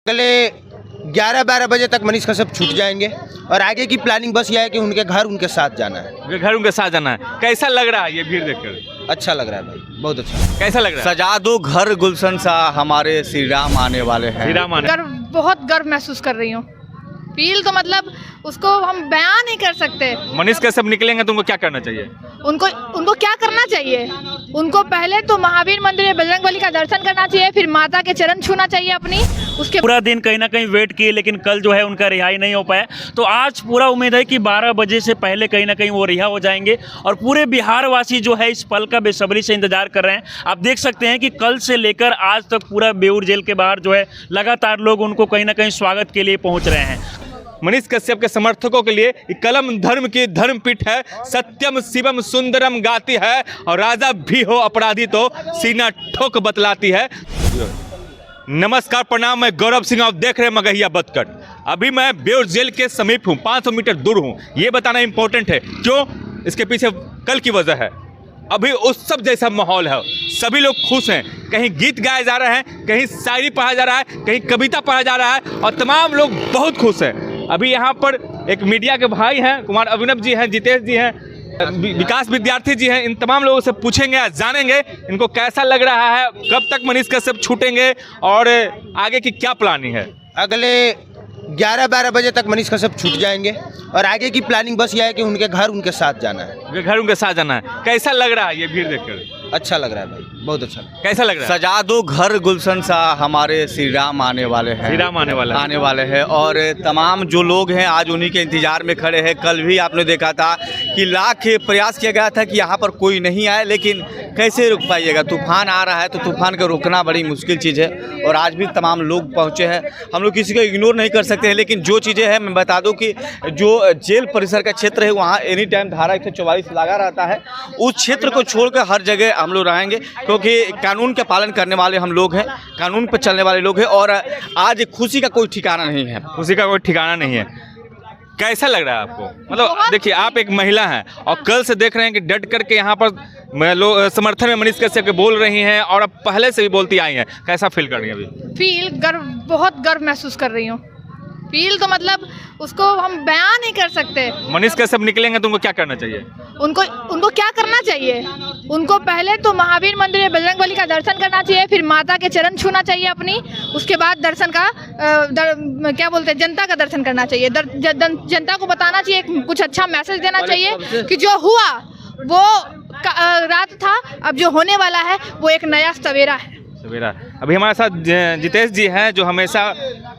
अगले 11-12 बजे तक मनीष कश्यप छूट जाएंगे और आगे की प्लानिंग बस यह है कि उनके घर उनके साथ जाना है। घर उनके साथ जाना है। कैसा लग रहा है ये भीड़ देखकर? अच्छा लग रहा है भाई, बहुत अच्छा। कैसा लग रहा है? सजा दो घर गुलशन सा, हमारे श्री राम आने वाले हैं। श्री राम आने। बहुत गर्व महसूस कर रही हूँ। फील तो मतलब उसको हम बयान नहीं कर सकते। मनीष कश्यप निकलेंगे तो उनको क्या करना चाहिए? उनको क्या करना चाहिए? उनको पहले तो महावीर मंदिर में बजरंगबली का दर्शन करना चाहिए, फिर माता के चरण छूना चाहिए अपनी। उसके पूरा दिन कहीं ना कहीं वेट किए, लेकिन कल जो है उनका रिहाई नहीं हो पाया। तो आज पूरा उम्मीद है कि 12 बजे से पहले कहीं ना कहीं वो रिहा हो जाएंगे और पूरे बिहार वासी जो है इस पल का बेसब्री से इंतजार कर रहे हैं। आप देख सकते हैं कि कल से लेकर आज तक पूरा बेऊर जेल के बाहर जो है लगातार लोग उनको कहीं ना कहीं स्वागत के लिए पहुँच रहे हैं। मनीष कश्यप के समर्थकों के लिए कलम धर्म की धर्मपीठ है, सत्यम शिवम सुंदरम गाती है और राजा भी हो अपराधी तो सीना ठोक बतलाती है। नमस्कार, प्रणाम, मैं गौरव सिंह, आप देख रहे हैं मगहिया बतकट। अभी मैं बेऊर जेल के समीप हूँ, 500 मीटर दूर हूँ। ये बताना इंपॉर्टेंट है, क्यों? इसके पीछे कल की वजह है। अभी उत्सव जैसा माहौल है, सभी लोग खुश हैं। कहीं गीत गाए जा रहे हैं, कहीं शायरी पढ़ा जा रहा है, कहीं कविता पढ़ा जा रहा है और तमाम लोग बहुत खुश हैं। अभी यहाँ पर एक मीडिया के भाई हैं, कुमार अभिनव जी हैं, जितेश जी हैं, विकास विद्यार्थी जी हैं। इन तमाम लोगों से पूछेंगे, जानेंगे इनको कैसा लग रहा है, कब तक मनीष कश्यप छूटेंगे और आगे की क्या प्लानिंग है। अगले 11-12 बजे तक मनीष कश्यप छूट जाएंगे और आगे की प्लानिंग बस यह है कि उनके घर उनके साथ जाना है। घर उनके साथ जाना है। कैसा लग रहा है ये भीड़ देखकर? अच्छा लग रहा है भाई, बहुत अच्छा। कैसा लग रहा है? सजा दो घर गुलशन सा, हमारे श्री राम आने वाले हैं। श्री राम आने वाले हैं और तमाम जो लोग हैं आज उन्हीं के इंतजार में खड़े हैं। कल भी आपने देखा था कि लाख प्रयास किया गया था कि यहाँ पर कोई नहीं आए, लेकिन कैसे रुक पाइएगा? तूफान आ रहा है तो तूफान को रोकना बड़ी मुश्किल चीज़ है और आज भी तमाम लोग पहुँचे हैं। हम लोग किसी को इग्नोर नहीं कर सकते हैं, लेकिन जो चीज़ें हैं मैं बता दूं कि जो जेल परिसर का क्षेत्र है वहाँ एनी टाइम धारा 144 लगा रहता है। उस क्षेत्र को छोड़कर हर जगह हम लोग रहेंगे, क्योंकि कानून का पालन करने वाले हम लोग हैं, कानून पर चलने वाले लोग हैं और आज खुशी का कोई ठिकाना नहीं है। खुशी का कोई ठिकाना नहीं है। कैसा लग रहा है आपको? मतलब देखिए, आप एक महिला हैं और कल से देख रहे हैं कि डट करके यहाँ पर लोग समर्थन में मनीष कश्यप के बोल रही हैं और अब पहले से भी बोलती आई हैं। कैसा फील कर रही हैं अभी? बहुत गर्व महसूस कर रही हूँ। फील तो मतलब उसको हम बयान नहीं कर सकते। मनीष कश्यप निकलेंगे तो उनको क्या करना चाहिए? उनको क्या करना चाहिए? उनको पहले तो महावीर मंदिर में बजरंगबली का दर्शन करना चाहिए, फिर माता के चरण छूना चाहिए अपनी। उसके बाद दर्शन का क्या बोलते हैं, जनता का दर्शन करना चाहिए। जनता को बताना चाहिए, कुछ अच्छा मैसेज देना चाहिए कि जो हुआ वो रात था, अब जो होने वाला है वो एक नया सवेरा है। अभी हमारे साथ जितेश जी हैं, जो हमेशा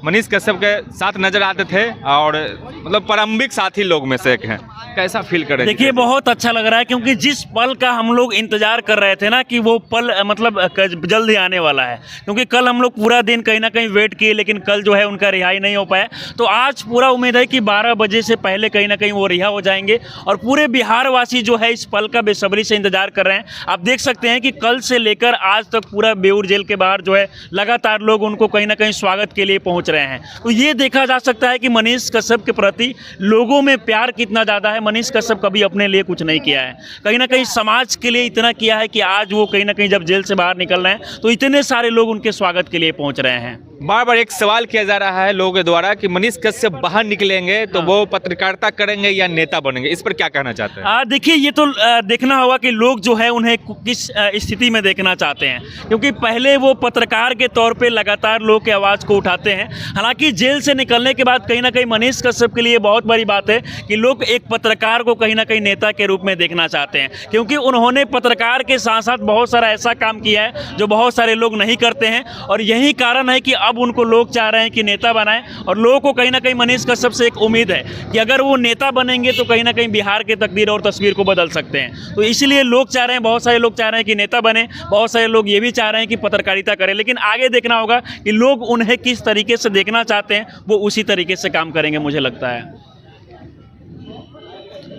मनीष कश्यप के साथ नजर आते थे और मतलब प्रारंभिक साथी लोग में से एक हैं। कैसा फील कर रहे हैं? देखिए, बहुत अच्छा लग रहा है, क्योंकि जिस पल का हम लोग इंतजार कर रहे थे ना कि वो पल मतलब जल्द ही आने वाला है। क्योंकि कल हम लोग पूरा दिन कहीं ना कहीं वेट किए, लेकिन कल जो है उनका रिहाई नहीं हो पाया। तो आज पूरा उम्मीद है कि 12 बजे से पहले कहीं ना कहीं वो रिहा हो जाएंगे और पूरे बिहार वासी जो है इस पल का बेसब्री से इंतजार कर रहे हैं। आप देख सकते हैं कि कल से लेकर आज तक पूरा बेऊर जेल के बाहर जो है लगातार लोग उनको कहीं ना कहीं स्वागत के लिए पहुंच रहे हैं। तो ये देखा जा सकता है कि मनीष कश्यप के प्रति लोगों में प्यार कितना ज़्यादा है। मनीष कश्यप कभी अपने लिए कुछ नहीं किया है, कहीं ना कहीं समाज के लिए इतना किया है कि आज वो कहीं ना कहीं जब जेल से बाहर निकल रहे हैं तो इतने सारे लोग उनके स्वागत के लिए पहुंच रहे हैं। बार बार एक सवाल किया जा रहा है लोगों के द्वारा कि मनीष कश्यप बाहर निकलेंगे तो वो पत्रकारिता करेंगे या नेता बनेंगे, इस पर क्या कहना चाहते हैं? देखिए, ये तो देखना होगा कि लोग जो है उन्हें किस स्थिति में देखना चाहते हैं, क्योंकि पहले वो पत्रकार के तौर पे लगातार लोग की आवाज़ को उठाते हैं। हालांकि जेल से निकलने के बाद कहीं ना कहीं मनीष कश्यप के लिए बहुत बड़ी बात है कि लोग एक पत्रकार को कहीं ना कहीं नेता के रूप में देखना चाहते हैं, क्योंकि उन्होंने पत्रकार के साथ साथ बहुत सारा ऐसा काम किया है जो बहुत सारे लोग नहीं करते हैं। और यही कारण है कि अब उनको लोग चाह रहे हैं कि नेता बनाएं और लोगों को कहीं ना कहीं मनीष कश्यप से एक उम्मीद है कि अगर वो नेता बनेंगे तो कहीं ना कहीं बिहार के तकदीर और तस्वीर को बदल सकते हैं। तो इसलिए लोग चाह रहे हैं, बहुत सारे लोग चाह रहे हैं कि नेता बने, बहुत सारे लोग ये भी चाह रहे हैं कि पत्रकारिता करें। लेकिन आगे देखना होगा कि लोग उन्हें किस तरीके से देखना चाहते हैं, वो उसी तरीके से काम करेंगे, मुझे लगता है।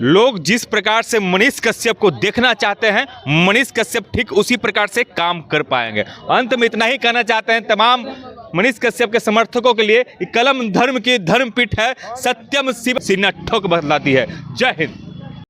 लोग जिस प्रकार से मनीष कश्यप को देखना चाहते हैं, मनीष कश्यप ठीक उसी प्रकार से काम कर पाएंगे। अंत में इतना ही कहना चाहते हैं तमाम मनीष कश्यप के समर्थकों के लिए, कलम धर्म की धर्मपीठ है, सत्यम शिव सीना ठोक बतलाती है। जय हिंद।